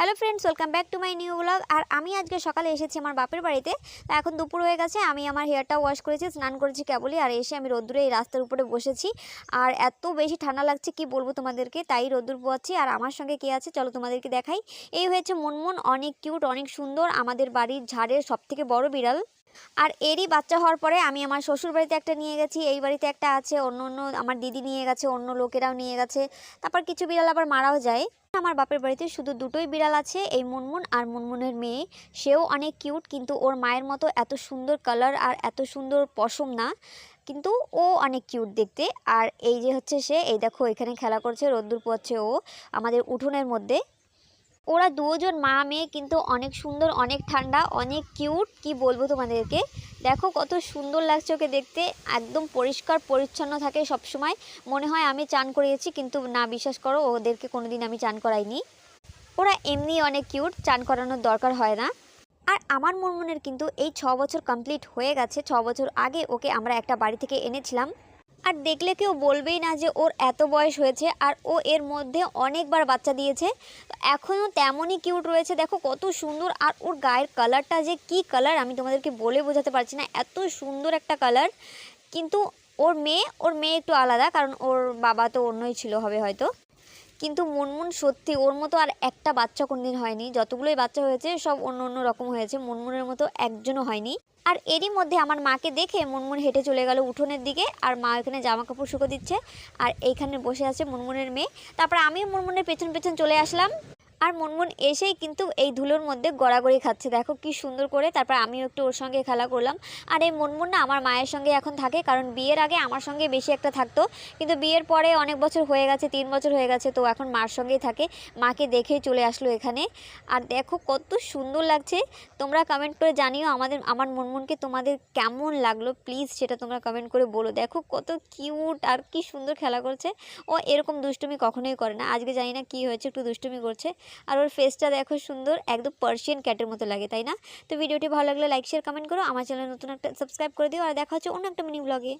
Hello friends, welcome back to my new blog. আর আমি আজকে সকালে এসেছি আমার বাপের বাড়িতে। তা এখন দুপুর হয়ে গেছে, আমি আমার হেয়ারটা ওয়াশ করেছি, স্নান করেছি কেবলই। আর এসে আমি রোদ্দুরে এই রাস্তার উপরে বসেছি। আর এত বেশি ঠান্ডা লাগছে কি বলবো তোমাদেরকে, তাই রোদ্দুর পোয়াচ্ছি। আর আমার সঙ্গে কে আছে চলো তোমাদেরকে দেখাই। এই হয়েছে মুনমুন, অনেক কিউট, অনেক সুন্দর, আমাদের বাড়ির ঝাড়ের সবথেকে বড় বিড়াল। আর এরই বাচ্চা হওয়ার পরে আমি আমার শ্বশুর বাড়িতে একটা নিয়ে গেছি, এই বাড়িতে একটা আছে, অন্য অন্য আমার দিদি নিয়ে গেছে, অন্য লোকেরাও নিয়ে গেছে। তারপর কিছু বিড়াল আবার মারাও যায়। আমার বাপের বাড়িতে শুধু দুটোই বিড়াল আছে, এই মুনমুন আর মুনমুনের মেয়ে। সেও অনেক কিউট, কিন্তু ওর মায়ের মতো এত সুন্দর কালার আর এত সুন্দর পশম না, কিন্তু ও অনেক কিউট দেখতে। আর এই যে হচ্ছে সে, এই দেখো এখানে খেলা করছে, রোদ্দুর পোয়াচ্ছে ও আমাদের উঠোনের মধ্যে। ওরা দুজন মা মেয়ে, কিন্তু অনেক সুন্দর, অনেক ঠান্ডা, অনেক কিউট, কি বলবো তোমাদেরকে। দেখো কত সুন্দর লাগছে ওকে দেখতে, একদম পরিষ্কার পরিচ্ছন্ন থাকে সব সময়। মনে হয় আমি চান করিয়েছি, কিন্তু না, বিশ্বাস করো ওদেরকে কোনোদিন আমি চান করাইনি। ওরা এমনি অনেক কিউট, চান করানোর দরকার হয় না। আর আমার মুনমুনের কিন্তু এই 6 বছর কমপ্লিট হয়ে গেছে। 6 বছর আগে ওকে আমরা একটা বাড়ি থেকে এনেছিলাম। আর দেখলে কেউ বলবেই না যে ওর এত বয়স হয়েছে। আর ও এর মধ্যে অনেকবার বাচ্চা দিয়েছে, এখনও তেমনই কিউট রয়েছে। দেখো কত সুন্দর। আর ওর গায়ের কালারটা যে কি কালার আমি তোমাদেরকে বলে বোঝাতে পারছি না, এত সুন্দর একটা কালার। কিন্তু ওর মেয়ে একটু আলাদা, কারণ ওর বাবা তো অন্যই ছিল হবে হয়তো। কিন্তু মুনমুন সত্যি ওর মতো আর একটা বাচ্চা কোনদিন হয়নি। যতগুলোই বাচ্চা হয়েছে সব অন্য অন্য রকম হয়েছে, মুনমুনের মতো একজনও হয়নি। আর এরই মধ্যে আমার মাকে দেখে মুনমুন হেঁটে চলে গেল উঠোনের দিকে। আর মা এখানে জামা কাপড় শুকো দিচ্ছে, আর এইখানে বসে আছে মুনমুনের মেয়ে। তারপর আমিও মুনমুনের পেছন পেছন চলে আসলাম। আর মুনমুন এসেই কিন্তু এই ধুলোর মধ্যে গড়াগড়ি খাচ্ছে, দেখো কি সুন্দর করে। তারপর আমিও একটু ওর সঙ্গে খেলা করলাম। আর এই মুনমুন না আমার মায়ের সঙ্গে এখন থাকে, কারণ বিয়ের আগে আমার সঙ্গে বেশি একটা থাকতো, কিন্তু বিয়ের পরে অনেক বছর হয়ে গেছে, 3 বছর হয়ে গেছে, তো এখন মার সঙ্গেই থাকে। মাকে দেখেই চলে আসলো এখানে। আর দেখো কত সুন্দর লাগছে। তোমরা কমেন্ট করে জানিও আমার মুনমুনকে তোমাদের কেমন লাগলো, প্লিজ সেটা তোমরা কমেন্ট করে বলো। দেখো কত কিউট আর কি সুন্দর খেলা করছে। ও এরকম দুষ্টুমি কখনোই করে না, আজকে জানি না কি হয়েছে, একটু দুষ্টুমি করছে। আর ওর ফেসটা দেখো সুন্দর, একদম পার্সিয়ান ক্যাটের মতো লাগে, তাই না? তো ভিডিওটি ভালো লাগলে লাইক শেয়ার কমেন্ট করো, আমার চ্যানেল নতুন একটা সাবস্ক্রাইব করে দিও। আর দেখা হচ্ছে অন্য একটা মিনি ব্লগে।